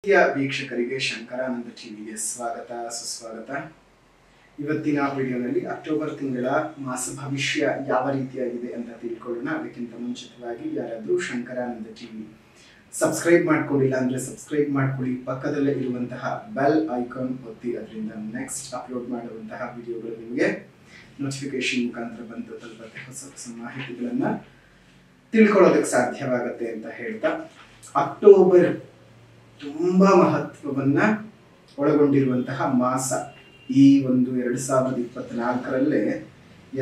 ನಿತ್ಯ ವೀಕ್ಷಕರಿಗೆ ಶಂಕರಾನಂದ ಟಿವಿಗೆ ಸ್ವಾಗತ ಸುಸ್ವಾಗತ. ಇವತ್ತಿನ ವಿಡಿಯೋನಲ್ಲಿ ಅಕ್ಟೋಬರ್ ತಿಂಗಳ ಮಾಸ ಭವಿಷ್ಯ ಯಾವ ರೀತಿಯಾಗಿದೆ ಅಂತ ತಿಳ್ಕೊಳ್ಳೋಣ. ಅದಕ್ಕಿಂತ ಮುಂಚಿತವಾಗಿ ಯಾರಾದರೂ ಶಂಕರಾನಂದ ಟಿವಿ ಸಬ್ಸ್ಕ್ರೈಬ್ ಮಾಡ್ಕೊಂಡಿಲ್ಲ ಅಂದರೆ ಸಬ್ಸ್ಕ್ರೈಬ್ ಮಾಡ್ಕೊಳ್ಳಿ. ಪಕ್ಕದಲ್ಲೇ ಇರುವಂತಹ ಬೆಲ್ ಐಕಾನ್ ಒತ್ತಿ, ಅದರಿಂದ ನೆಕ್ಸ್ಟ್ ಅಪ್ಲೋಡ್ ಮಾಡುವಂತಹ ವಿಡಿಯೋಗಳು ನಿಮಗೆ ನೋಟಿಫಿಕೇಶನ್ ಮುಖಾಂತರ ಬಂದು ತಲುಪತ್ತೆ. ಹೊಸ ಹೊಸ ಮಾಹಿತಿಗಳನ್ನು ತಿಳ್ಕೊಳ್ಳೋದಕ್ಕೆ ಸಾಧ್ಯವಾಗುತ್ತೆ ಅಂತ ಹೇಳ್ತಾ, ಅಕ್ಟೋಬರ್ ತುಂಬಾ ಮಹತ್ವವನ್ನ ಒಳಗೊಂಡಿರುವಂತಹ ಮಾಸ. ಈ ಒಂದು 2024ರಲ್ಲೇ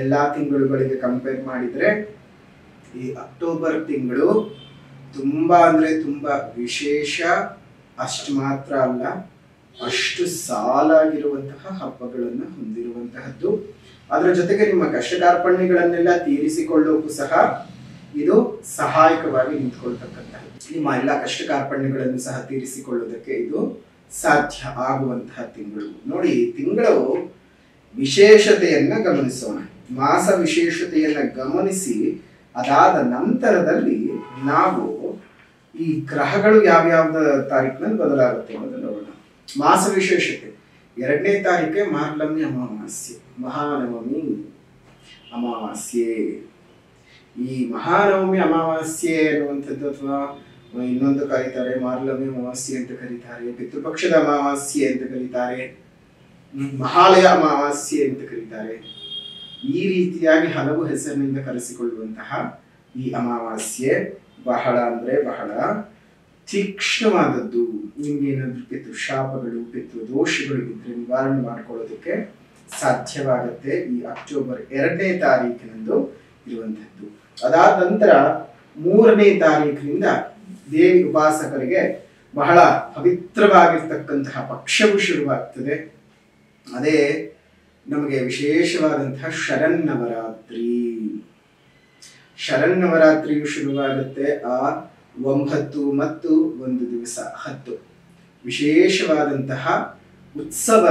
ಎಲ್ಲಾ ತಿಂಗಳುಗಳಿಗೆ ಕಂಪೇರ್ ಮಾಡಿದ್ರೆ ಈ ಅಕ್ಟೋಬರ್ ತಿಂಗಳು ತುಂಬಾ ಅಂದ್ರೆ ತುಂಬಾ ವಿಶೇಷ. ಅಷ್ಟು ಮಾತ್ರ ಅಲ್ಲ, ಅಷ್ಟು ಸಾಲಾಗಿರುವಂತಹ ಹಬ್ಬಗಳನ್ನು ಹೊಂದಿರುವಂತಹದ್ದು. ಅದರ ಜೊತೆಗೆ ನಿಮ್ಮ ಕಷ್ಟ ಕಾರ್ಪಣ್ಯಗಳನ್ನೆಲ್ಲ ತೀರಿಸಿಕೊಳ್ಳೋಕ್ಕೂ ಸಹ ಇದು ಸಹಾಯಕವಾಗಿ ನಿಂತ್ಕೊಳ್ತಕ್ಕಂಥದ್ದು. ನಿಮ್ಮ ಎಲ್ಲ ಕಷ್ಟ ಕಾರ್ಪಣ್ಯಗಳನ್ನು ಸಹ ತೀರಿಸಿಕೊಳ್ಳುವುದಕ್ಕೆ ಇದು ಸಾಧ್ಯ ಆಗುವಂತಹ ತಿಂಗಳು. ನೋಡಿ, ತಿಂಗಳು ವಿಶೇಷತೆಯನ್ನ ಗಮನಿಸೋಣ. ಮಾಸ ವಿಶೇಷತೆಯನ್ನ ಗಮನಿಸಿ ಅದಾದ ನಂತರದಲ್ಲಿ ನಾವು ಈ ಗ್ರಹಗಳು ಯಾವ್ಯಾವ್ದ ತಾರೀಕಿನಲ್ಲಿ ಬದಲಾಗುತ್ತೆ ಅನ್ನೋದನ್ನ ನೋಡೋಣ. ಮಾಸ ವಿಶೇಷತೆ 2ನೇ ತಾರೀಕೆ ಮಾರ್ಲಮ್ಯ ಅಮಾವಾಸ್ಯೆ, ಮಹಾನವಮಿ ಅಮಾವಾಸ್ಯೆ. ಈ ಮಹಾನವಮಿ ಅಮಾವಾಸ್ಯೆ ಅನ್ನುವಂಥದ್ದು, ಅಥವಾ ಇನ್ನೊಂದು ಕರೀತಾರೆ ಮಾರ್ಲಮ್ಯ ಅಮಾವಾಸ್ಯೆ ಅಂತ ಕರೀತಾರೆ, ಪಿತೃಪಕ್ಷದ ಅಮಾವಾಸ್ಯೆ ಅಂತ ಕರೀತಾರೆ, ಮಹಾಲಯ ಅಮಾವಾಸ್ಯೆ ಅಂತ ಕರೀತಾರೆ. ಈ ರೀತಿಯಾಗಿ ಹಲವು ಹೆಸರಿನಿಂದ ಕರೆಸಿಕೊಳ್ಳುವಂತಹ ಈ ಅಮಾವಾಸ್ಯೆ ಬಹಳ ಅಂದ್ರೆ ಬಹಳ ತೀಕ್ಷ್ಣವಾದದ್ದು. ನಿಮ್ಗೆ ಏನಾದ್ರು ಪಿತೃಶಾಪಗಳು ಪಿತೃದೋಷಗಳು ಇದ್ರೆ ನಿವಾರಣೆ ಮಾಡ್ಕೊಳ್ಳೋದಕ್ಕೆ ಸಾಧ್ಯವಾಗುತ್ತೆ. ಈ ಅಕ್ಟೋಬರ್ 2ನೇ ತಾರೀಕಿನಂದು ಇರುವಂತಹದ್ದು. ಅದಾದ ನಂತರ 3ನೇ ತಾರೀಕಿನಿಂದ ದೇವಿ ಉಪಾಸಕರಿಗೆ ಬಹಳ ಪವಿತ್ರವಾಗಿರ್ತಕ್ಕಂತಹ ಪಕ್ಷವು ಶುರುವಾಗ್ತದೆ. ಅದೇ ನಮಗೆ ವಿಶೇಷವಾದಂತಹ ಶರನ್ನವರಾತ್ರಿ. ಶರನ್ನವರಾತ್ರಿಯು ಶುರುವಾಗುತ್ತೆ ಆ 9 ಮತ್ತು 1 ದಿವಸ 10. ವಿಶೇಷವಾದಂತಹ ಉತ್ಸವ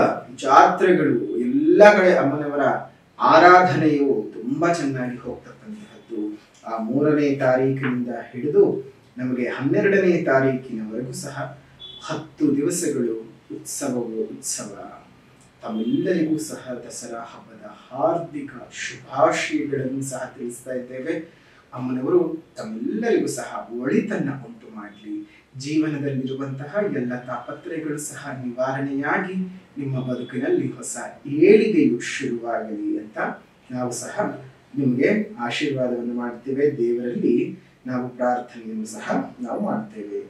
ಜಾತ್ರೆಗಳು, ಎಲ್ಲ ಕಡೆ ಅಮ್ಮನವರ ಆರಾಧನೆಯು ತುಂಬಾ ಚೆನ್ನಾಗಿ ಹೋಗ್ತಕ್ಕಂತಹದ್ದು. ಆ 3ನೇ ತಾರೀಕಿನಿಂದ ಹಿಡಿದು ನಮಗೆ 12ನೇ ತಾರೀಕಿನವರೆಗೂ ಸಹ 10 ದಿವಸಗಳು ಉತ್ಸವ. ತಮ್ಮೆಲ್ಲರಿಗೂ ಸಹ ದಸರಾ ಹಬ್ಬದ ಹಾರ್ದಿಕ ಶುಭಾಶಯಗಳನ್ನು ಸಹ ತಿಳಿಸ್ತಾ ಇದ್ದೇವೆ. ಅಮ್ಮನವರು ತಮ್ಮೆಲ್ಲರಿಗೂ ಸಹ ಒಳಿತನ್ನ ಉಂಟು ಮಾಡಲಿ. ಜೀವನದಲ್ಲಿರುವಂತಹ ಎಲ್ಲ ತಾಪತ್ರಯಗಳು ಸಹ ನಿವಾರಣೆಯಾಗಿ ನಿಮ್ಮ ಬದುಕಿನಲ್ಲಿ ಹೊಸ ಏಳಿಗೆಯು ಶುರುವಾಗಲಿ ಅಂತ ನಾವು ಸಹ ನಿಮಗೆ ಆಶೀರ್ವಾದವನ್ನು ಮಾಡ್ತೇವೆ. ದೇವರಲ್ಲಿ ನಾವು ಪ್ರಾರ್ಥನೆಯನ್ನು ಸಹ ನಾವು ಮಾಡ್ತೇವೆ.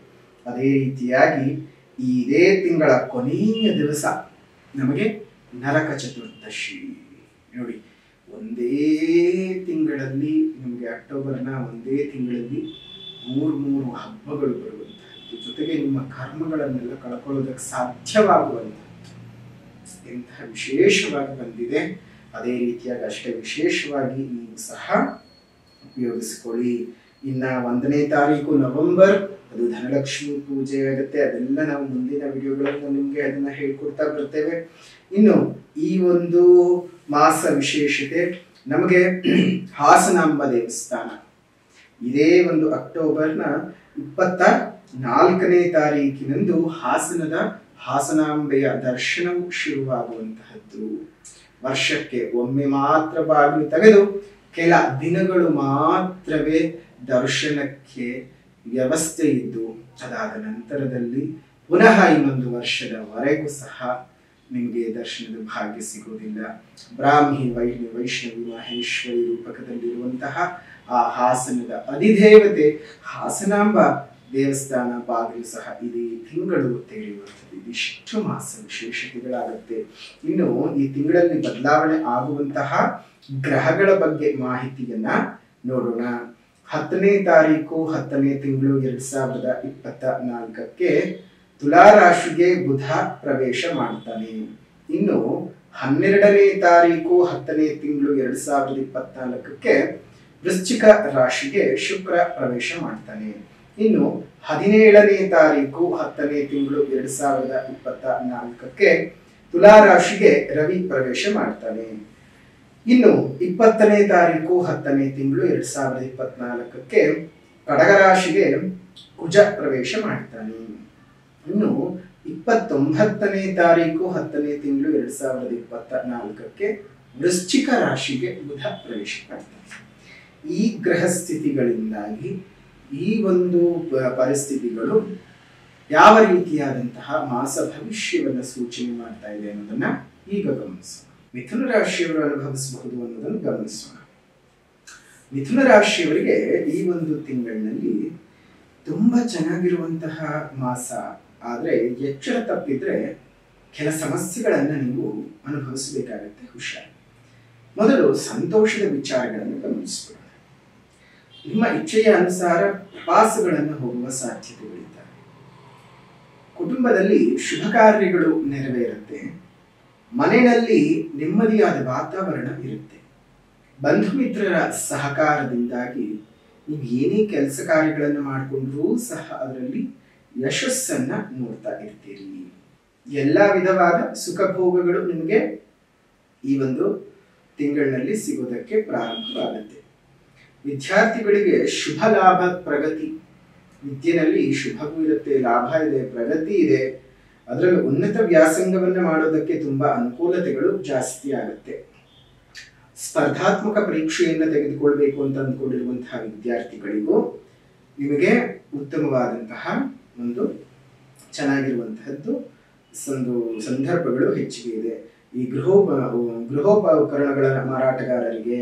ಅದೇ ರೀತಿಯಾಗಿ ಇದೇ ತಿಂಗಳ ಕೊನೆಯ ದಿವಸ ನಮಗೆ ನರಕ ಚತುರ್ದಶಿ. ನೋಡಿ, ಒಂದೇ ತಿಂಗಳಲ್ಲಿ ನಿಮಗೆ ಅಕ್ಟೋಬರ್ನ ಒಂದೇ ತಿಂಗಳಲ್ಲಿ 3 ಹಬ್ಬಗಳು ಬರುವಂತಹದ್ದು. ಜೊತೆಗೆ ನಿಮ್ಮ ಕರ್ಮಗಳನ್ನೆಲ್ಲ ಕಳ್ಕೊಳ್ಳೋದಕ್ಕೆ ಸಾಧ್ಯವಾಗುವಂಥದ್ದು ಎಂತಹ ವಿಶೇಷವಾಗಿ ಬಂದಿದೆ. ಅದೇ ರೀತಿಯಾಗಿ ಅಷ್ಟೇ ವಿಶೇಷವಾಗಿ ನೀವು ಸಹ ಉಪಯೋಗಿಸಿಕೊಳ್ಳಿ. ಇನ್ನ 1ನೇ ತಾರೀಕು ನವೆಂಬರ್, ಅದು ಧನಲಕ್ಷ್ಮಿ ಪೂಜೆ ಆಗುತ್ತೆ. ಅದೆಲ್ಲ ನಾವು ಮುಂದಿನ ವಿಡಿಯೋಗಳನ್ನು ನಿಮ್ಗೆ ಅದನ್ನ ಹೇಳ್ಕೊಡ್ತಾ ಬರ್ತೇವೆ. ಇನ್ನು ಈ ಒಂದು ಮಾಸ ವಿಶೇಷತೆ ನಮಗೆ ಹಾಸನಾಂಬ ದೇವಸ್ಥಾನ. ಇದೇ ಒಂದು ಅಕ್ಟೋಬರ್ನ 24ನೇ ತಾರೀಕಿನಂದು ಹಾಸನದ ಹಾಸನಾಂಬೆಯ ದರ್ಶನವು ಶುರುವಾಗುವಂತಹದ್ದು. ವರ್ಷಕ್ಕೆ ಒಮ್ಮೆ ಮಾತ್ರ ಬಾಗಿಲು ತೆಗೆದು ಕೆಲ ದಿನಗಳು ಮಾತ್ರವೇ ದರ್ಶನಕ್ಕೆ ವ್ಯವಸ್ಥೆ ಇದ್ದು, ಅದಾದ ನಂತರದಲ್ಲಿ ಪುನಃ ಇನ್ನೊಂದು ವರ್ಷದವರೆಗೂ ಸಹ ನಿಮಗೆ ದರ್ಶನದ ಭಾಗ್ಯ ಸಿಗುವುದಿಲ್ಲ. ಬ್ರಾಹ್ಮಿ ವೈಷ್ಣವಿ ಮಹೇಶ್ವರಿ ರೂಪಕದಲ್ಲಿರುವಂತಹ ಆ ಹಾಸನದ ಅಧಿದೇವತೆ ಹಾಸನಾಂಬ ದೇವಸ್ಥಾನ ಬಾಗಿಲು ಸಹ ಇದೇ ತಿಂಗಳು ತೆರೆಯುವಂಥದ್ದು. ಇದಿಷ್ಟು ಮಾಸ ವಿಶೇಷತೆಗಳಾಗುತ್ತೆ. ಇನ್ನು ಈ ತಿಂಗಳಲ್ಲಿ ಬದಲಾವಣೆ ಆಗುವಂತಹ ಗ್ರಹಗಳ ಬಗ್ಗೆ ಮಾಹಿತಿಯನ್ನ ನೋಡೋಣ. 10ನೇ ತಾರೀಕು 10ನೇ ತಿಂಗಳು 2024ಕ್ಕೆ ತುಲಾ ರಾಶಿಗೆ ಬುಧ ಪ್ರವೇಶ ಮಾಡ್ತಾನೆ. ಇನ್ನು 12ನೇ ತಾರೀಕು 10ನೇ ತಿಂಗಳು 2024ಕ್ಕೆ ವೃಶ್ಚಿಕ ರಾಶಿಗೆ ಶುಕ್ರ ಪ್ರವೇಶ ಮಾಡ್ತಾನೆ. ಇನ್ನು 17ನೇ ತಾರೀಕು 10ನೇ ತಿಂಗಳು 2024ಕ್ಕೆ ತುಲಾ ರಾಶಿಗೆ ರವಿ ಪ್ರವೇಶ ಮಾಡ್ತಾನೆ. ಇನ್ನು 20ನೇ ತಾರೀಕು 10ನೇ ತಿಂಗಳು 2024ಕ್ಕೆ ಕಡಗ ರಾಶಿಗೆ ಕುಜ ಪ್ರವೇಶ ಮಾಡ್ತಾನೆ. ಇನ್ನು 29ನೇ ತಾರೀಕು 10ನೇ ತಿಂಗಳು 2024ಕ್ಕೆ ವೃಶ್ಚಿಕ ರಾಶಿಗೆ ಬುಧ ಪ್ರವೇಶ ಮಾಡ್ತಾನೆ. ಈ ಗ್ರಹ ಸ್ಥಿತಿಗಳಿಂದಾಗಿ ಈ ಒಂದು ಪರಿಸ್ಥಿತಿಗಳು ಯಾವ ರೀತಿಯಾದಂತಹ ಮಾಸ ಭವಿಷ್ಯವನ್ನು ಸೂಚನೆ ಮಾಡ್ತಾ ಇದೆ ಅನ್ನೋದನ್ನ ಈಗ ಗಮನಿಸೋಣ. ಮಿಥುನ ರಾಶಿಯವರು ಅನುಭವಿಸಬಹುದು ಅನ್ನೋದನ್ನು ಗಮನಿಸೋಣ. ಮಿಥುನ ರಾಶಿಯವರಿಗೆ ಈ ಒಂದು ತಿಂಗಳಿನಲ್ಲಿ ತುಂಬಾ ಚೆನ್ನಾಗಿರುವಂತಹ ಮಾಸ. ಆದ್ರೆ ಎಚ್ಚರ ತಪ್ಪಿದ್ರೆ ಕೆಲ ಸಮಸ್ಯೆಗಳನ್ನ ನೀವು ಅನುಭವಿಸಬೇಕಾಗತ್ತೆ. ಹುಷಾರು. ಮೊದಲು ಸಂತೋಷದ ವಿಚಾರಗಳನ್ನು ಗಮನಿಸೋಣ. ನಿಮ್ಮ ಇಚ್ಛೆಯ ಅನುಸಾರ ಪ್ರವಾಸಗಳನ್ನು ಹೋಗುವ ಸಾಧ್ಯತೆಗಳಿದ್ದಾವೆ. ಕುಟುಂಬದಲ್ಲಿ ಶುಭ ಕಾರ್ಯಗಳು ನೆರವೇರುತ್ತೆ. ಮನೆಯಲ್ಲಿ ನೆಮ್ಮದಿಯಾದ ವಾತಾವರಣ ಇರುತ್ತೆ. ಬಂಧು ಮಿತ್ರರ ಸಹಕಾರದಿಂದಾಗಿ ನೀವು ಏನೇ ಕೆಲಸ ಕಾರ್ಯಗಳನ್ನು ಮಾಡಿಕೊಂಡ್ರೂ ಸಹ ಅದರಲ್ಲಿ ಯಶಸ್ಸನ್ನ ನೋಡ್ತಾ ಇರ್ತೀರಿ. ಎಲ್ಲ ವಿಧವಾದ ಸುಖ ಭೋಗಗಳು ನಿಮಗೆ ಈ ಒಂದು ತಿಂಗಳಿನಲ್ಲಿ ಸಿಗೋದಕ್ಕೆ ಪ್ರಾರಂಭವಾಗುತ್ತೆ. ವಿದ್ಯಾರ್ಥಿಗಳಿಗೆ ಶುಭ ಲಾಭ, ಪ್ರಗತಿ. ವಿದ್ಯೆನಲ್ಲಿ ಶುಭವೂ ಇರುತ್ತೆ, ಲಾಭ ಇದೆ, ಪ್ರಗತಿ ಇದೆ. ಅದರಲ್ಲಿ ಉನ್ನತ ವ್ಯಾಸಂಗವನ್ನ ಮಾಡೋದಕ್ಕೆ ತುಂಬಾ ಅನುಕೂಲತೆಗಳು ಜಾಸ್ತಿ ಆಗುತ್ತೆ. ಸ್ಪರ್ಧಾತ್ಮಕ ಪರೀಕ್ಷೆಯನ್ನು ತೆಗೆದುಕೊಳ್ಬೇಕು ಅಂತ ಅಂದ್ಕೊಂಡಿರುವಂತಹ ವಿದ್ಯಾರ್ಥಿಗಳಿಗೂ ನಿಮಗೆ ಉತ್ತಮವಾದಂತಹ ಒಂದು ಚೆನ್ನಾಗಿರುವಂತಹದ್ದು ಸಂದರ್ಭಗಳು ಹೆಚ್ಚಿಗೆ ಇದೆ. ಈ ಗೃಹೋಪಕರಣಗಳ ಮಾರಾಟಗಾರರಿಗೆ,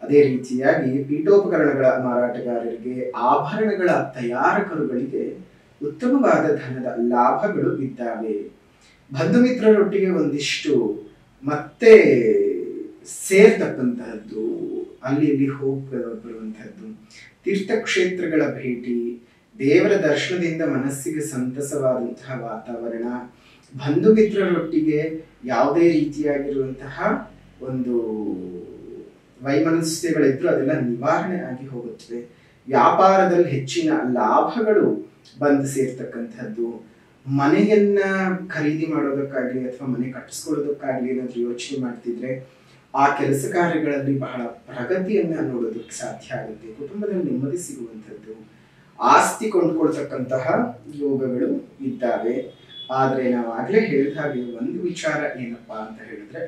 ಅದೇ ರೀತಿಯಾಗಿ ಪೀಠೋಪಕರಣಗಳ ಮಾರಾಟಗಾರರಿಗೆ, ಆಭರಣಗಳ ತಯಾರಕರುಗಳಿಗೆ ಉತ್ತಮವಾದ ಧನದ ಲಾಭಗಳು ಇದ್ದಾವೆ. ಬಂಧು ಮಿತ್ರರೊಟ್ಟಿಗೆ ಒಂದಿಷ್ಟು ಮತ್ತೆ ಸೇರ್ತಕ್ಕಂತಹದ್ದು, ಅಲ್ಲಿ ಇಲ್ಲಿ ಹೋಗಿ ಬರುವಂತಹದ್ದು, ತೀರ್ಥಕ್ಷೇತ್ರಗಳ ಭೇಟಿ, ದೇವರ ದರ್ಶನದಿಂದ ಮನಸ್ಸಿಗೆ ಸಂತಸವಾದಂತಹ ವಾತಾವರಣ, ಬಂಧು ಮಿತ್ರರೊಟ್ಟಿಗೆ ಯಾವುದೇ ರೀತಿಯಾಗಿರುವಂತಹ ಒಂದು ವೈಮನಸ್ಯಗಳಿದ್ರು ಅದೆಲ್ಲ ನಿವಾರಣೆ ಆಗಿ ಹೋಗುತ್ತವೆ. ವ್ಯಾಪಾರದಲ್ಲಿ ಹೆಚ್ಚಿನ ಲಾಭಗಳು ಬಂದು ಸೇರ್ತಕ್ಕಂಥದ್ದು. ಮನೆಯನ್ನ ಖರೀದಿ ಮಾಡೋದಕ್ಕಾಗ್ಲಿ ಅಥವಾ ಮನೆ ಕಟ್ಟಿಸ್ಕೊಳ್ಳೋದಕ್ಕಾಗ್ಲಿ ಏನಾದ್ರೂ ಯೋಚನೆ ಮಾಡ್ತಿದ್ರೆ ಆ ಕೆಲಸ ಕಾರ್ಯಗಳಲ್ಲಿ ಬಹಳ ಪ್ರಗತಿಯನ್ನ ನೋಡೋದಕ್ಕೆ ಸಾಧ್ಯ ಆಗುತ್ತೆ. ಕುಟುಂಬದಲ್ಲಿ ನೆಮ್ಮದಿ ಸಿಗುವಂಥದ್ದು, ಆಸ್ತಿ ಕೊಂಡ್ಕೊಳ್ತಕ್ಕಂತಹ ಯೋಗಗಳು ಇದ್ದಾವೆ. ಆದ್ರೆ ನಾವು ಆಗ್ಲೇ ಹೇಳಿದ ಹಾಗೆ ಒಂದು ವಿಚಾರ ಏನಪ್ಪಾ ಅಂತ ಹೇಳಿದ್ರೆ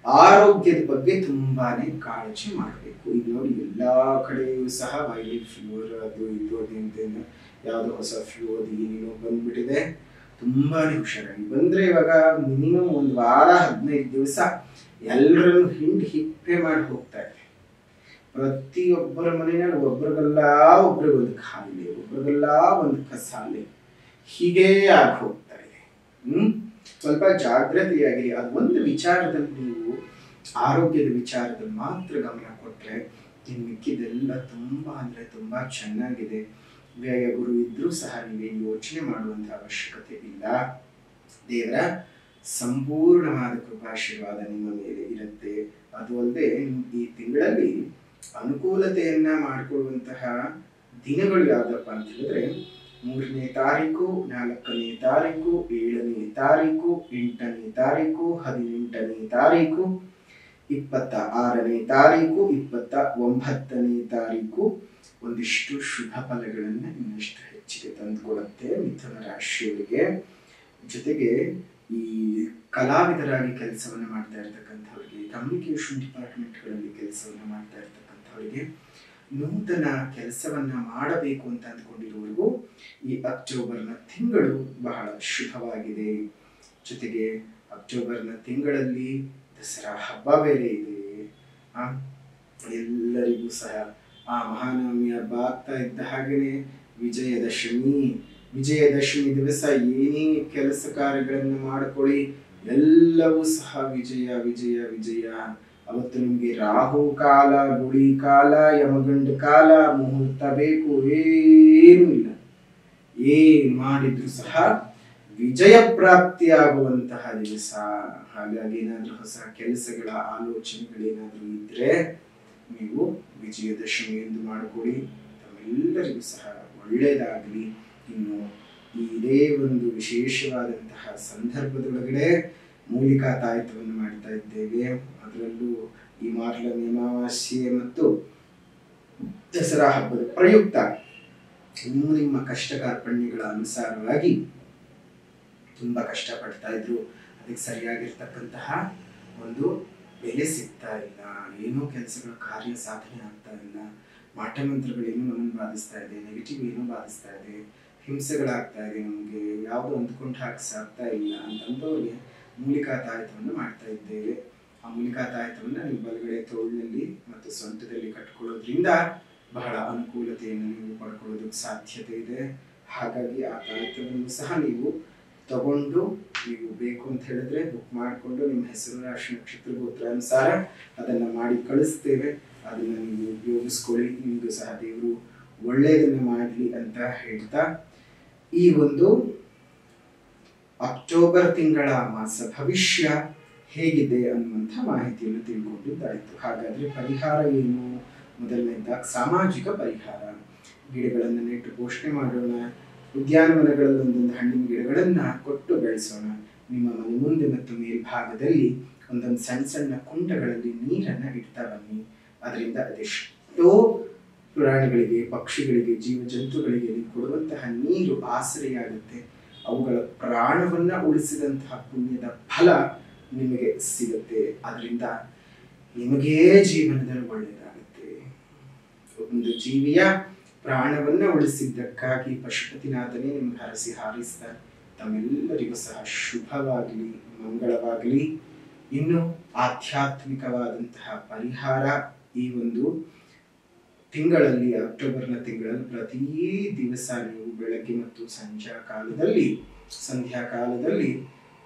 ಆರೋಗ್ಯದ ಬಗ್ಗೆ ತುಂಬಾನೇ ಕಾಳಜಿ ಮಾಡಬೇಕು. ಈಗ ನೋಡಿ, ಎಲ್ಲಾ ಕಡೆಯೂ ಸಹ ವೈರಲ್ ಫೀವರ್, ಅದು ಇದು ಅದೇನು ಯಾವ್ದೋ ಹೊಸ ಫ್ಲೂ ಅದು ಏನೇನೋ ಬಂದ್ಬಿಟ್ಟಿದೆ. ತುಂಬಾನೇ ಹುಷಾರಾಗಿ ಬಂದ್ರೆ ಇವಾಗ ಮಿನಿಮಮ್ 1 ವಾರ 15 ದಿವಸ ಎಲ್ಲರನ್ನು ಹಿಪ್ಪೆ ಮಾಡಿ ಹೋಗ್ತಾ ಇದೆ. ಪ್ರತಿಯೊಬ್ಬರ ಮನೆಯಲ್ಲಿ ಒಬ್ರಿಗೊಂದು ಖಾಯಿಲೆ, ಒಬ್ರಿಗೆಲ್ಲ ಒಂದು ಕಸಾಲೆ, ಹೀಗೇ ಆಗಿ ಹೋಗ್ತಾ ಇದೆ. ಸ್ವಲ್ಪ ಜಾಗ್ರತೆಯಾಗಿರಿ. ಅದು ಒಂದು ವಿಚಾರದಲ್ಲಿ ನೀವು ಆರೋಗ್ಯದ ವಿಚಾರದಲ್ಲಿ ಮಾತ್ರ ಗಮನ ಕೊಟ್ರೆ ಇನ್ನು ಮಿಕ್ಕಿದೆಲ್ಲ ತುಂಬಾ ಅಂದ್ರೆ ತುಂಬಾ ಚೆನ್ನಾಗಿದೆ. ವ್ಯಯ ಗುರು ಇದ್ರೂ ಸಹ ನೀವೇನು ಯೋಚನೆ ಮಾಡುವಂತ ಅವಶ್ಯಕತೆ ಇಲ್ಲ. ದೇವರ ಸಂಪೂರ್ಣವಾದ ಕೃಪಾಶೀರ್ವಾದ ನಿಮ್ಮ ಮೇಲೆ ಇರುತ್ತೆ. ಅದು ಅಲ್ಲದೆ ಈ ತಿಂಗಳಲ್ಲಿ ಅನುಕೂಲತೆಯನ್ನ ಮಾಡಿಕೊಳ್ಳುವಂತಹ ದಿನಗಳು ಯಾವ್ದಪ್ಪ ಅಂತ ಹೇಳಿದ್ರೆ 3ನೇ ತಾರೀಕು, 4ನೇ ತಾರೀಕು, 7ನೇ ತಾರೀಕು, 8ನೇ ತಾರೀಕು, 18ನೇ ತಾರೀಕು, 26ನೇ ತಾರೀಕು, 29ನೇ ತಾರೀಕು ಒಂದಿಷ್ಟು ಶುಭ ಫಲಗಳನ್ನ ಇನ್ನಷ್ಟು ಹೆಚ್ಚಿಗೆ ತಂದುಕೊಡುತ್ತೆ ಮಿಥುನ ರಾಶಿಯವರಿಗೆ. ಜೊತೆಗೆ ಈ ಕಲಾವಿದರಾಗಿ ಕೆಲಸವನ್ನ ಮಾಡ್ತಾ ಇರ್ತಕ್ಕಂಥವ್ರಿಗೆ, ಕಮ್ಯುನಿಕೇಶನ್ ಡಿಪಾರ್ಟ್ಮೆಂಟ್ಗಳಲ್ಲಿ ಕೆಲಸವನ್ನ ಮಾಡ್ತಾ ಇರ್ತಕ್ಕಂಥವ್ರಿಗೆ, ನೂತನ ಕೆಲಸವನ್ನ ಮಾಡಬೇಕು ಅಂತ ಅಂದ್ಕೊಂಡಿರುವವರೆಗೂ ಈ ಅಕ್ಟೋಬರ್ನ ತಿಂಗಳು ಬಹಳ ಶುಭವಾಗಿದೆ. ಜೊತೆಗೆ ಅಕ್ಟೋಬರ್ನ ತಿಂಗಳಲ್ಲಿ ದಸರಾ ಹಬ್ಬ ಬೇರೆ ಇದೆ. ಎಲ್ಲರಿಗೂ ಸಹ ಆ ಮಹಾನವಮಿ ಹಬ್ಬ ಆಗ್ತಾ ಇದ್ದ ಹಾಗೇನೆ ವಿಜಯದಶಮಿ ದಿವಸ ಏನೇ ಕೆಲಸ ಕಾರ್ಯಗಳನ್ನು ಮಾಡಿಕೊಳ್ಳಿ, ಎಲ್ಲವೂ ಸಹ ವಿಜಯ ವಿಜಯ ವಿಜಯ. ಅವತ್ತು ನಿಮ್ಗೆ ರಾಹು ಕಾಲ, ಗುಳಿ ಕಾಲ, ಯಮಗಂಡ ಕಾಲ, ಮುಹೂರ್ತ ಬೇಕು, ಏನೂ ಇಲ್ಲ. ಏನ್ ಮಾಡಿದ್ರು ಸಹ ವಿಜಯ ಪ್ರಾಪ್ತಿಯಾಗುವಂತಹ ದಿವಸ. ಹಾಗಾಗಿ ಏನಾದ್ರೂ ಹೊಸ ಕೆಲಸಗಳ ಆಲೋಚನೆಗಳೇನಾದ್ರೂ ಇದ್ರೆ ನೀವು ವಿಜಯದಶಮಿ ಎಂದು ಮಾಡಿಕೊಳ್ಳಿ. ತಮ್ಮೆಲ್ಲರಿಗೂ ಸಹ ಒಳ್ಳೆಯದಾಗಲಿ. ಇನ್ನು ಇದೇ ಒಂದು ವಿಶೇಷವಾದಂತಹ ಸಂದರ್ಭದೊಳಗಡೆ ಮೂಲಿಕಾ ತಾಯಿತ್ವವನ್ನು ಮಾಡ್ತಾ ಇದ್ದೇವೆ. ಅದರಲ್ಲೂ ಈ ಮಾರ್ಲಮಿ ಅಮಾವಾಸ್ಯೆ ಮತ್ತು ದಸರಾ ಹಬ್ಬದ ಪ್ರಯುಕ್ತ ನಿಮ್ಮ ನಿಮ್ಮ ಕಷ್ಟ ಕಾರ್ಪಣ್ಯಗಳ ಅನುಸಾರವಾಗಿ ತುಂಬಾ ಕಷ್ಟಪಡ್ತಾ ಇದ್ರು, ಅದಕ್ಕೆ ಸರಿಯಾಗಿರ್ತಕ್ಕಂತಹ ಒಂದು ಬೆಲೆ ಸಿಗ್ತಾ ಇಲ್ಲ, ಏನೋ ಕೆಲಸಗಳ ಕಾರ್ಯ ಸಾಧನೆ ಆಗ್ತಾ ಇಲ್ಲ, ಮಾಟ ಮಂತ್ರಗಳೇನು ನಮ್ಮನ್ನು ಬಾಧಿಸ್ತಾ ಇದೆ, ನೆಗೆಟಿವ್ ಏನೋ ಬಾಧಿಸ್ತಾ ಇದೆ, ಹಿಂಸೆಗಳಾಗ್ತಾ ಇದೆ, ನಮಗೆ ಯಾವುದು ಅಂದ್ಕೊಂಡು ಹಾಕಿ ಸಾಗ್ತಾ ಇಲ್ಲ ಅಂತಂದವ್ರಿಗೆ ಮೂಲಿಕಾ ತಾಯಿತವನ್ನು ಮಾಡ್ತಾ ಇದ್ದೇವೆ. ಆ ಮೂಲಿಕಾ ತಾಯಿತವನ್ನು ನೀವು ಬಲಗಡೆ ತೋಳಿನಲ್ಲಿ ಮತ್ತು ಸೊಂಟದಲ್ಲಿ ಕಟ್ಕೊಳ್ಳೋದ್ರಿಂದ ಬಹಳ ಅನುಕೂಲತೆಯನ್ನು ನೀವು ಪಡ್ಕೊಳ್ಳೋದಕ್ಕೆ ಸಾಧ್ಯತೆ ಇದೆ. ಹಾಗಾಗಿ ಆ ತಾಯಿತವನ್ನು ಸಹ ನೀವು ತಗೊಂಡು ನೀವು ಬೇಕು ಅಂತ ಹೇಳಿದ್ರೆ ಬುಕ್ ಮಾಡಿಕೊಂಡು ನಿಮ್ಮ ಹೆಸರು ರಾಶಿ ನಕ್ಷತ್ರ ಗೋತ್ರಾನುಸಾರ ಅದನ್ನ ಮಾಡಿ ಕಳಿಸ್ತೇವೆ. ಅದನ್ನ ನೀವು ಉಪಯೋಗಿಸ್ಕೊಳ್ಳಿ, ನಿಮಗೂ ಸಹ ದೇವರು ಒಳ್ಳೆಯದನ್ನು ಮಾಡಲಿ ಅಂತ ಹೇಳ್ತಾ ಈ ಒಂದು ಅಕ್ಟೋಬರ್ ತಿಂಗಳ ಮಾಸ ಭವಿಷ್ಯ ಹೇಗಿದೆ ಅನ್ನುವಂಥ ಮಾಹಿತಿಯನ್ನು ತಿಳ್ಕೊಂಡಿದ್ದಾಯಿತು. ಹಾಗಾದ್ರೆ ಪರಿಹಾರ ಏನು? ಮೊದಲನೇದಾಗಿ ಸಾಮಾಜಿಕ ಪರಿಹಾರ. ಗಿಡಗಳನ್ನು ನೆಟ್ಟು ಪೋಷಣೆ ಮಾಡೋಣ, ಉದ್ಯಾನವನಗಳಲ್ಲಿ ಒಂದೊಂದು ಹಣ್ಣಿನ ಗಿಡಗಳನ್ನ ಕೊಟ್ಟು ಬೆಳೆಸೋಣ. ನಿಮ್ಮ ಮನೆ ಮುಂದೆ ಮತ್ತು ಮೇಲ್ಭಾಗದಲ್ಲಿ ಒಂದೊಂದು ಸಣ್ಣ ಸಣ್ಣ ಕುಂಡಗಳಲ್ಲಿ ನೀರನ್ನ ಇಡ್ತಾ ಬನ್ನಿ. ಅದರಿಂದ ಅದೆಷ್ಟೋ ಪ್ರಾಣಿಗಳಿಗೆ, ಪಕ್ಷಿಗಳಿಗೆ, ಜೀವ ಜಂತುಗಳಿಗೆ ನೀವು ಕೊಡುವಂತಹ ನೀರು ಆಸರೆಯಾಗುತ್ತೆ. ಅವುಗಳ ಪ್ರಾಣವನ್ನ ಉಳಿಸಿದಂತಹ ಪುಣ್ಯದ ಫಲ ನಿಮಗೆ ಸಿಗುತ್ತೆ. ಅದರಿಂದ ನಿಮಗೇ ಜೀವನದಲ್ಲಿ ಒಳ್ಳೆಯದಾಗುತ್ತೆ. ಒಂದು ಜೀವಿಯ ಪ್ರಾಣವನ್ನ ಉಳಿಸಿದ್ದಕ್ಕಾಗಿ ಪಶುಪತಿನಾಥನೇ ನಿಮ್ಗೆ ಹರಸಿ ಹಾರಿಸ್ತಾರೆ. ತಮ್ಮೆಲ್ಲರಿಗೂ ಸಹ ಶುಭವಾಗಲಿ, ಮಂಗಳವಾಗಲಿ. ಇನ್ನು ಆಧ್ಯಾತ್ಮಿಕವಾದಂತಹ ಪರಿಹಾರ ಈ ಒಂದು ತಿಂಗಳಲ್ಲಿ, ಅಕ್ಟೋಬರ್ನ ತಿಂಗಳಲ್ಲಿ ಪ್ರತಿ ದಿವಸ ನೀವು ಬೆಳಗ್ಗೆ ಮತ್ತು ಸಂಧ್ಯಾ ಕಾಲದಲ್ಲಿ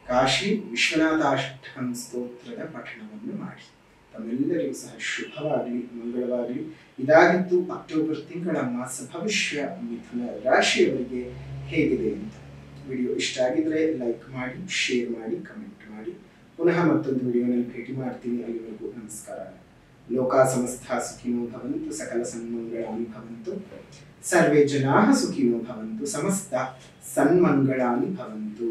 ಕಾಶಿ ವಿಶ್ವನಾಥಾಷ್ಟಕಂ ಸ್ತೋತ್ರದ ಪಠಣವನ್ನು ಮಾಡಿ. ತಮ್ಮೆಲ್ಲರಿಗೂ ಸಹ ಶುಭವಾಗಲಿ, ಮಂಗಳವಾಗಲಿ. ಇದಾಗಿತ್ತು ಅಕ್ಟೋಬರ್ ತಿಂಗಳ ಮಾಸ ಭವಿಷ್ಯ ಮಿಥುನ ರಾಶಿಯವರಿಗೆ ಹೇಗಿದೆ ಅಂತ. ವಿಡಿಯೋ ಇಷ್ಟ ಆಗಿದ್ರೆ ಲೈಕ್ ಮಾಡಿ, ಶೇರ್ ಮಾಡಿ, ಕಮೆಂಟ್ ಮಾಡಿ. ಪುನಃ ಮತ್ತೊಂದು ವಿಡಿಯೋನಲ್ಲಿ ಭೇಟಿ ಮಾಡ್ತೀನಿ. ಅಲ್ಲಿವರೆಗೂ ನಮಸ್ಕಾರ. ಲೋಕ ಸಮಸ್ತ ಸುಖಿನೋ ಭವಂತು, ಸಕಲ ಸನ್ಮಂಗಳಾನಿ ಭವಂತು, ಸರ್ವೇ ಜನಾಃ ಸುಖಿನೋ ಭವಂತು, ಸಮಸ್ತ ಸನ್ಮಂಗಳಾನಿ ಭವಂತು.